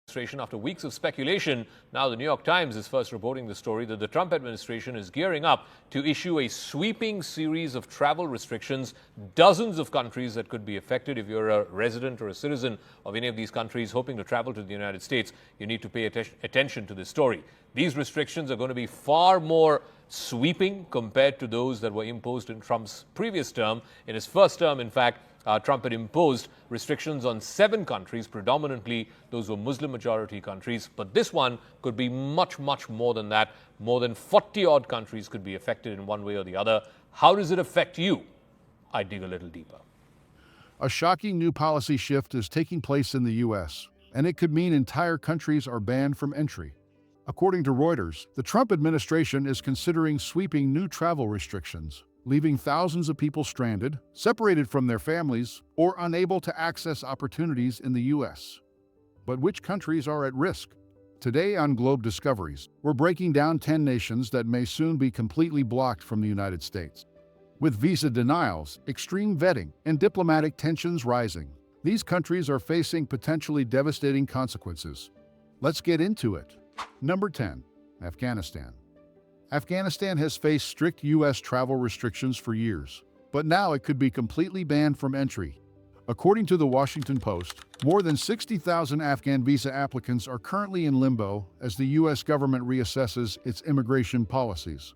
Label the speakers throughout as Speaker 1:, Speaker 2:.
Speaker 1: Administration. After weeks of speculation, now the New York Times is first reporting the story that the Trump administration is gearing up to issue a sweeping series of travel restrictions. Dozens of countries that could be affected. If you're a resident or a citizen of any of these countries hoping to travel to the United States, you need to pay attention to this story. These restrictions are going to be far more sweeping compared to those that were imposed in Trump's previous term. In his first term, in fact, Trump had imposed restrictions on 7 countries, predominantly those were Muslim-majority countries. But this one could be much, much more than that. More than 40-odd countries could be affected in one way or the other. How does it affect you? I dig a little deeper.
Speaker 2: A shocking new policy shift is taking place in the U.S., and it could mean entire countries are banned from entry. According to Reuters, the Trump administration is considering sweeping new travel restrictions, leaving thousands of people stranded, separated from their families, or unable to access opportunities in the U.S. But which countries are at risk? Today on Globe Discoveries, we're breaking down 10 nations that may soon be completely blocked from the United States. With visa denials, extreme vetting, and diplomatic tensions rising, these countries are facing potentially devastating consequences. Let's get into it. Number 10. Afghanistan. Afghanistan has faced strict U.S. travel restrictions for years, but now it could be completely banned from entry. According to the Washington Post, more than 60,000 Afghan visa applicants are currently in limbo as the U.S. government reassesses its immigration policies.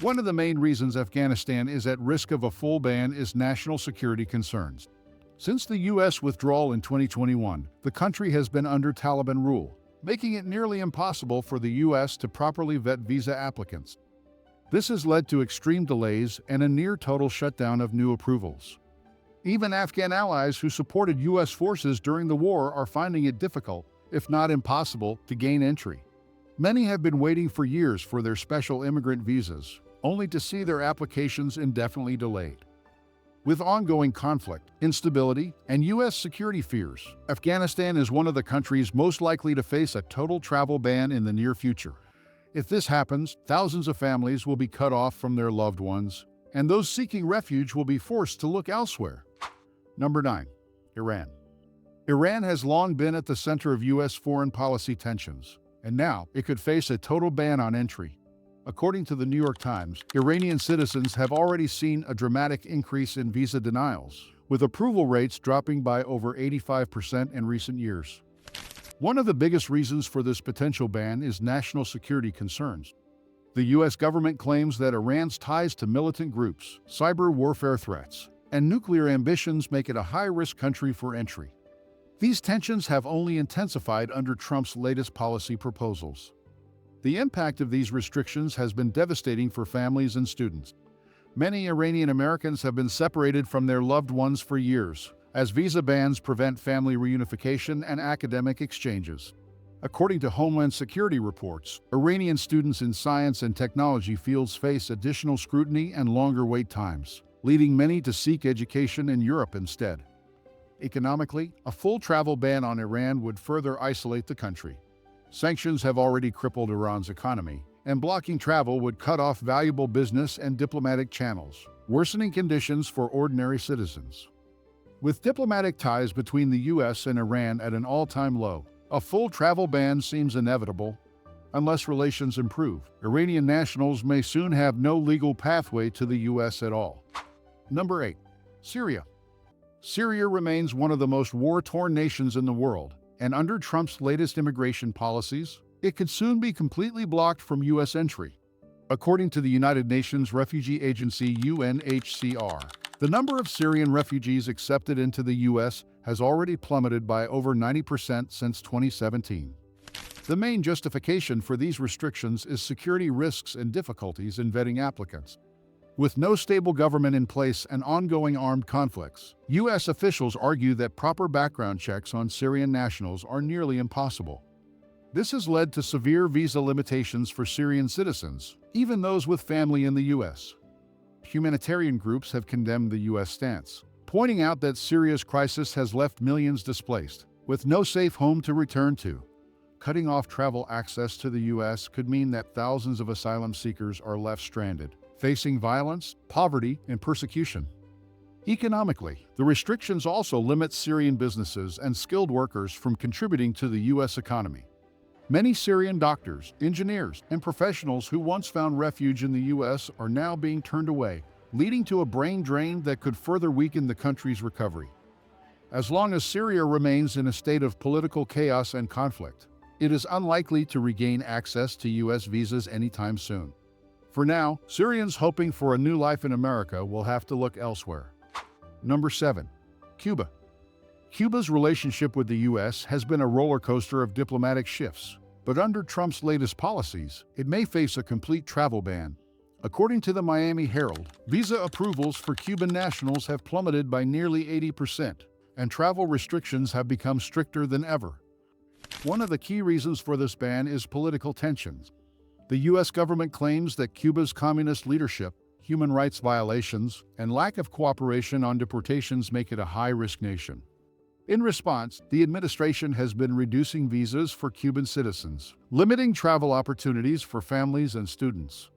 Speaker 2: One of the main reasons Afghanistan is at risk of a full ban is national security concerns. Since the U.S. withdrawal in 2021, the country has been under Taliban rule, making it nearly impossible for the U.S. to properly vet visa applicants. This has led to extreme delays and a near-total shutdown of new approvals. Even Afghan allies who supported U.S. forces during the war are finding it difficult, if not impossible, to gain entry. Many have been waiting for years for their special immigrant visas, only to see their applications indefinitely delayed. With ongoing conflict, instability, and U.S. security fears, Afghanistan is one of the countries most likely to face a total travel ban in the near future. If this happens, thousands of families will be cut off from their loved ones, and those seeking refuge will be forced to look elsewhere. Number 9. Iran. Iran has long been at the center of U.S. foreign policy tensions, and now it could face a total ban on entry. According to the New York Times, Iranian citizens have already seen a dramatic increase in visa denials, with approval rates dropping by over 85% in recent years. One of the biggest reasons for this potential ban is national security concerns. The U.S. government claims that Iran's ties to militant groups, cyber warfare threats, and nuclear ambitions make it a high-risk country for entry. These tensions have only intensified under Trump's latest policy proposals. The impact of these restrictions has been devastating for families and students. Many Iranian Americans have been separated from their loved ones for years, as visa bans prevent family reunification and academic exchanges. According to Homeland Security reports, Iranian students in science and technology fields face additional scrutiny and longer wait times, leading many to seek education in Europe instead. Economically, a full travel ban on Iran would further isolate the country. Sanctions have already crippled Iran's economy, and blocking travel would cut off valuable business and diplomatic channels, worsening conditions for ordinary citizens. With diplomatic ties between the U.S. and Iran at an all-time low, a full travel ban seems inevitable. Unless relations improve, Iranian nationals may soon have no legal pathway to the U.S. at all. Number 8. Syria. Syria remains one of the most war-torn nations in the world, and under Trump's latest immigration policies, it could soon be completely blocked from U.S. entry. According to the United Nations Refugee Agency UNHCR, the number of Syrian refugees accepted into the U.S. has already plummeted by over 90% since 2017. The main justification for these restrictions is security risks and difficulties in vetting applicants. With no stable government in place and ongoing armed conflicts, U.S. officials argue that proper background checks on Syrian nationals are nearly impossible. This has led to severe visa limitations for Syrian citizens, even those with family in the U.S. Humanitarian groups have condemned the U.S. stance, pointing out that Syria's crisis has left millions displaced, with no safe home to return to. Cutting off travel access to the U.S. could mean that thousands of asylum seekers are left stranded, facing violence, poverty, and persecution. Economically, the restrictions also limit Syrian businesses and skilled workers from contributing to the U.S. economy. Many Syrian doctors, engineers, and professionals who once found refuge in the U.S. are now being turned away, leading to a brain drain that could further weaken the country's recovery. As long as Syria remains in a state of political chaos and conflict, it is unlikely to regain access to U.S. visas anytime soon. For now, Syrians hoping for a new life in America will have to look elsewhere. Number 7. Cuba. Cuba's relationship with the U.S. has been a roller coaster of diplomatic shifts, but under Trump's latest policies, it may face a complete travel ban. According to the Miami Herald, visa approvals for Cuban nationals have plummeted by nearly 80%, and travel restrictions have become stricter than ever. One of the key reasons for this ban is political tensions. The U.S. government claims that Cuba's communist leadership, human rights violations, and lack of cooperation on deportations make it a high-risk nation. In response, the administration has been reducing visas for Cuban citizens, limiting travel opportunities for families and students.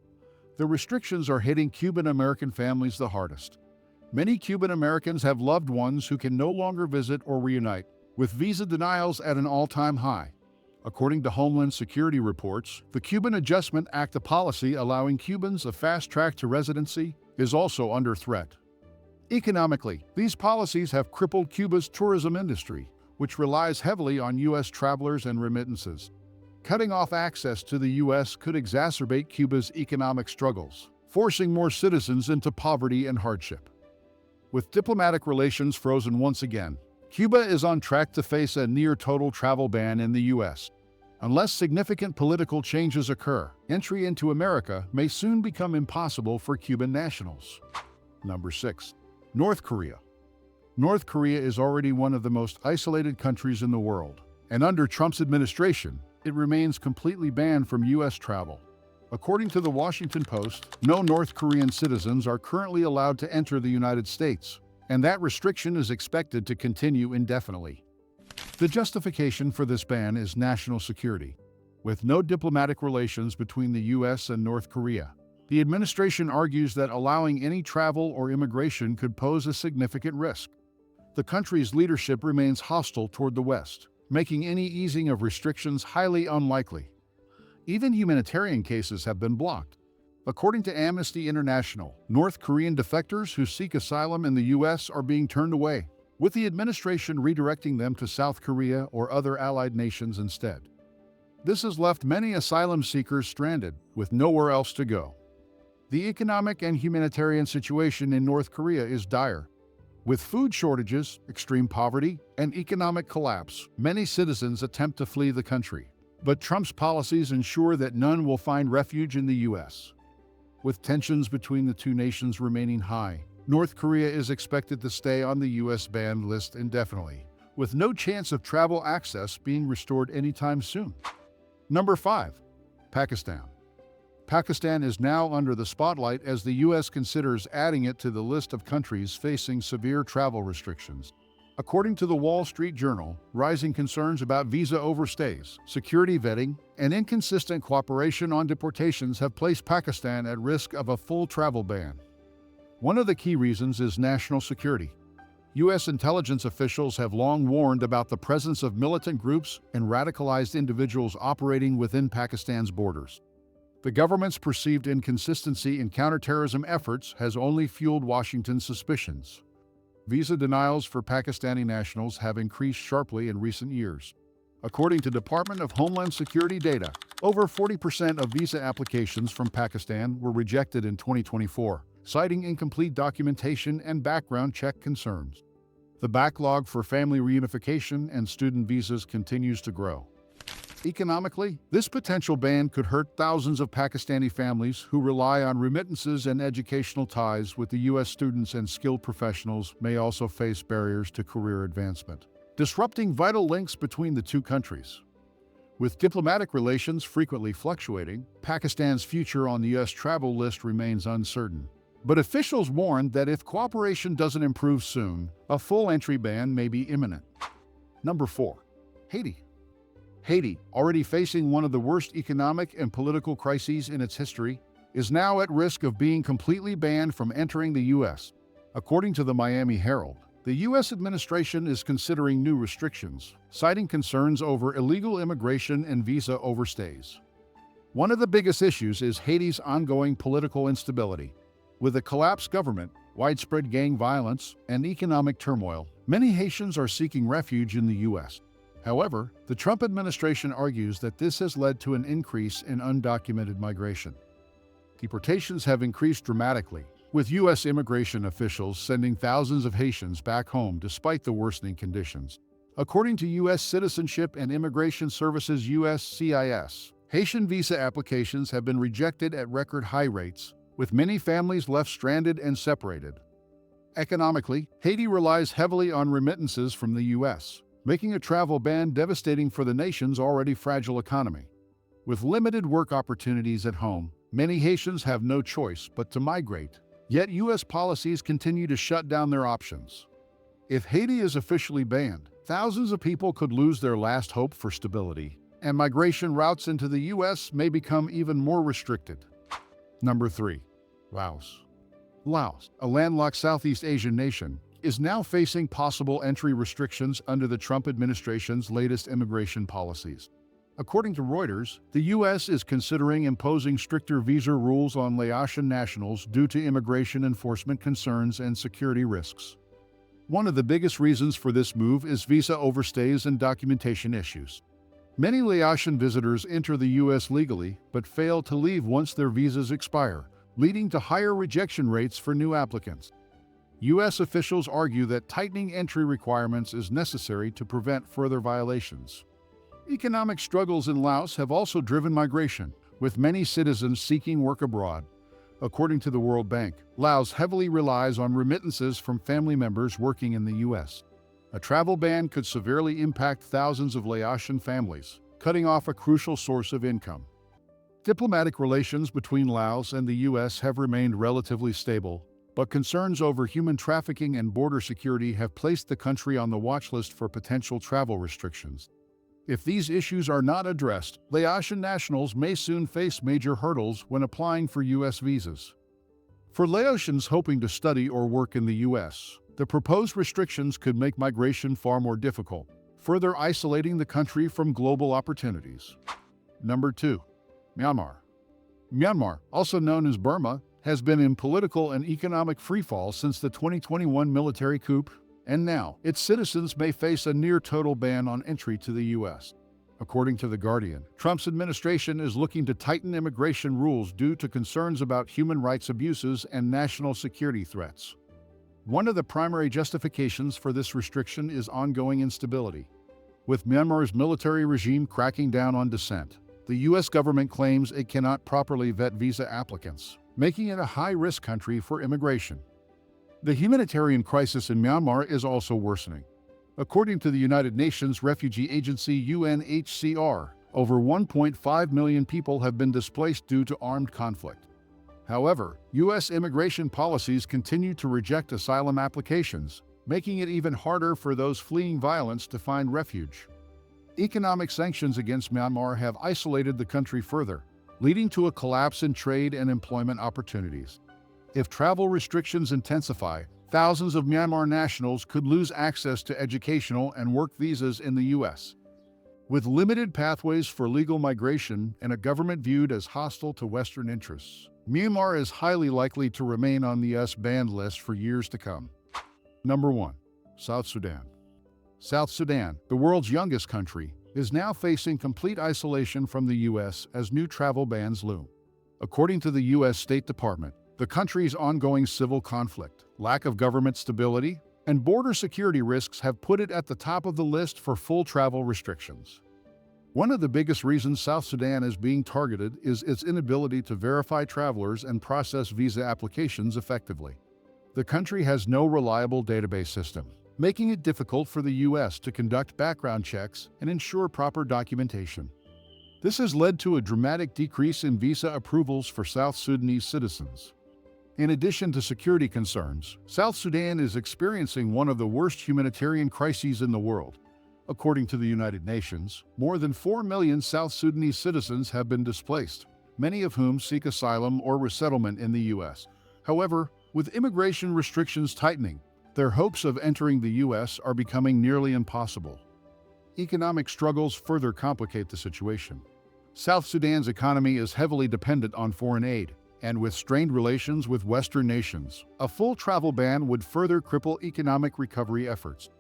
Speaker 2: The restrictions are hitting Cuban-American families the hardest. Many Cuban Americans have loved ones who can no longer visit or reunite, with visa denials at an all-time high. According to Homeland Security reports, the Cuban Adjustment Act, a policy allowing Cubans a fast track to residency, is also under threat. Economically, these policies have crippled Cuba's tourism industry, which relies heavily on U.S. travelers and remittances. Cutting off access to the U.S. could exacerbate Cuba's economic struggles, forcing more citizens into poverty and hardship. With diplomatic relations frozen once again, Cuba is on track to face a near-total travel ban in the U.S. Unless significant political changes occur, entry into America may soon become impossible for Cuban nationals. Number 6. North Korea. North Korea is already one of the most isolated countries in the world, and under Trump's administration, it remains completely banned from U.S. travel. According to the Washington Post, no North Korean citizens are currently allowed to enter the United States, and that restriction is expected to continue indefinitely. The justification for this ban is national security. With no diplomatic relations between the U.S. and North Korea, the administration argues that allowing any travel or immigration could pose a significant risk. The country's leadership remains hostile toward the West, making any easing of restrictions highly unlikely. Even humanitarian cases have been blocked. According to Amnesty International, North Korean defectors who seek asylum in the U.S. are being turned away, with the administration redirecting them to South Korea or other allied nations instead. This has left many asylum seekers stranded, with nowhere else to go. The economic and humanitarian situation in North Korea is dire. With food shortages, extreme poverty, and economic collapse, many citizens attempt to flee the country. But Trump's policies ensure that none will find refuge in the U.S. With tensions between the two nations remaining high, North Korea is expected to stay on the U.S. banned list indefinitely, with no chance of travel access being restored anytime soon. Number 5. Pakistan. Pakistan is now under the spotlight as the U.S. considers adding it to the list of countries facing severe travel restrictions. According to the Wall Street Journal, rising concerns about visa overstays, security vetting, and inconsistent cooperation on deportations have placed Pakistan at risk of a full travel ban. One of the key reasons is national security. U.S. intelligence officials have long warned about the presence of militant groups and radicalized individuals operating within Pakistan's borders. The government's perceived inconsistency in counterterrorism efforts has only fueled Washington's suspicions. Visa denials for Pakistani nationals have increased sharply in recent years. According to Department of Homeland Security data, over 40% of visa applications from Pakistan were rejected in 2024, citing incomplete documentation and background check concerns. The backlog for family reunification and student visas continues to grow. Economically, this potential ban could hurt thousands of Pakistani families who rely on remittances and educational ties with the U.S. Students and skilled professionals may also face barriers to career advancement, disrupting vital links between the two countries. With diplomatic relations frequently fluctuating, Pakistan's future on the U.S. travel list remains uncertain. But officials warn that if cooperation doesn't improve soon, a full entry ban may be imminent. Number 4. Haiti. Haiti, already facing one of the worst economic and political crises in its history, is now at risk of being completely banned from entering the U.S. According to the Miami Herald, the U.S. administration is considering new restrictions, citing concerns over illegal immigration and visa overstays. One of the biggest issues is Haiti's ongoing political instability. With a collapsed government, widespread gang violence, and economic turmoil, many Haitians are seeking refuge in the U.S. However, the Trump administration argues that this has led to an increase in undocumented migration. Deportations have increased dramatically, with U.S. immigration officials sending thousands of Haitians back home despite the worsening conditions. According to U.S. Citizenship and Immigration Services (USCIS), Haitian visa applications have been rejected at record high rates, with many families left stranded and separated. Economically, Haiti relies heavily on remittances from the U.S., making a travel ban devastating for the nation's already fragile economy. With limited work opportunities at home, many Haitians have no choice but to migrate. Yet U.S. policies continue to shut down their options. If Haiti is officially banned, thousands of people could lose their last hope for stability, and migration routes into the U.S. may become even more restricted. Number 3. Laos. Laos, a landlocked Southeast Asian nation, is now facing possible entry restrictions under the Trump administration's latest immigration policies. According to Reuters, the U.S. is considering imposing stricter visa rules on Laotian nationals due to immigration enforcement concerns and security risks. One of the biggest reasons for this move is visa overstays and documentation issues. Many Laotian visitors enter the U.S. legally but fail to leave once their visas expire, leading to higher rejection rates for new applicants. U.S. officials argue that tightening entry requirements is necessary to prevent further violations. Economic struggles in Laos have also driven migration, with many citizens seeking work abroad. According to the World Bank, Laos heavily relies on remittances from family members working in the U.S. A travel ban could severely impact thousands of Laotian families, cutting off a crucial source of income. Diplomatic relations between Laos and the U.S. have remained relatively stable, but concerns over human trafficking and border security have placed the country on the watch list for potential travel restrictions. If these issues are not addressed, Laotian nationals may soon face major hurdles when applying for U.S. visas. For Laotians hoping to study or work in the U.S., the proposed restrictions could make migration far more difficult, further isolating the country from global opportunities. Number 2. Myanmar. Myanmar, also known as Burma, has been in political and economic freefall since the 2021 military coup, and now its citizens may face a near-total ban on entry to the U.S. According to The Guardian, Trump's administration is looking to tighten immigration rules due to concerns about human rights abuses and national security threats. One of the primary justifications for this restriction is ongoing instability. With Myanmar's military regime cracking down on dissent, the U.S. government claims it cannot properly vet visa applicants, making it a high-risk country for immigration. The humanitarian crisis in Myanmar is also worsening. According to the United Nations Refugee Agency (UNHCR), over 1.5 million people have been displaced due to armed conflict. However, U.S. immigration policies continue to reject asylum applications, making it even harder for those fleeing violence to find refuge. Economic sanctions against Myanmar have isolated the country further, leading to a collapse in trade and employment opportunities. If travel restrictions intensify, thousands of Myanmar nationals could lose access to educational and work visas in the U.S. With limited pathways for legal migration and a government viewed as hostile to Western interests, Myanmar is highly likely to remain on the U.S. banned list for years to come. Number 1. South Sudan. South Sudan, the world's youngest country, is now facing complete isolation from the U.S. as new travel bans loom. According to the U.S. State Department, the country's ongoing civil conflict, lack of government stability, and border security risks have put it at the top of the list for full travel restrictions. One of the biggest reasons South Sudan is being targeted is its inability to verify travelers and process visa applications effectively. The country has no reliable database system, making it difficult for the U.S. to conduct background checks and ensure proper documentation. This has led to a dramatic decrease in visa approvals for South Sudanese citizens. In addition to security concerns, South Sudan is experiencing one of the worst humanitarian crises in the world. According to the United Nations, more than 4 million South Sudanese citizens have been displaced, many of whom seek asylum or resettlement in the U.S. However, With immigration restrictions tightening, their hopes of entering the U.S. are becoming nearly impossible. Economic struggles further complicate the situation. South Sudan's economy is heavily dependent on foreign aid, and with strained relations with Western nations, a full travel ban would further cripple economic recovery efforts.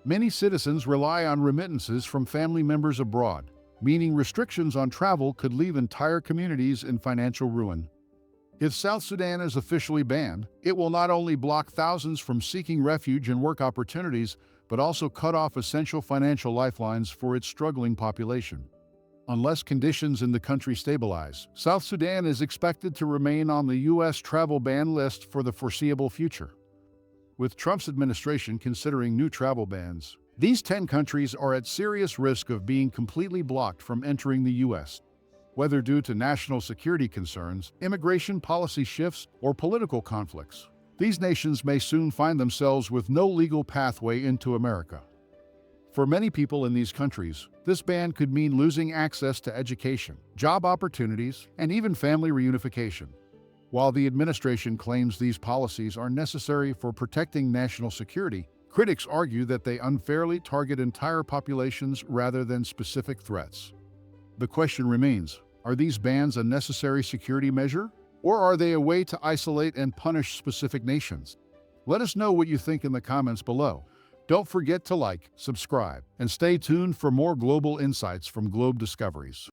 Speaker 2: Many citizens rely on remittances from family members abroad, meaning restrictions on travel could leave entire communities in financial ruin. If South Sudan is officially banned, it will not only block thousands from seeking refuge and work opportunities, but also cut off essential financial lifelines for its struggling population. Unless conditions in the country stabilize, South Sudan is expected to remain on the U.S. travel ban list for the foreseeable future. With Trump's administration considering new travel bans, these 10 countries are at serious risk of being completely blocked from entering the U.S. Whether due to national security concerns, immigration policy shifts, or political conflicts, these nations may soon find themselves with no legal pathway into America. For many people in these countries, this ban could mean losing access to education, job opportunities, and even family reunification. While the administration claims these policies are necessary for protecting national security, critics argue that they unfairly target entire populations rather than specific threats. The question remains, are these bans a necessary security measure, or are they a way to isolate and punish specific nations? Let us know what you think in the comments below. Don't forget to like, subscribe, and stay tuned for more global insights from Globe Discoveries.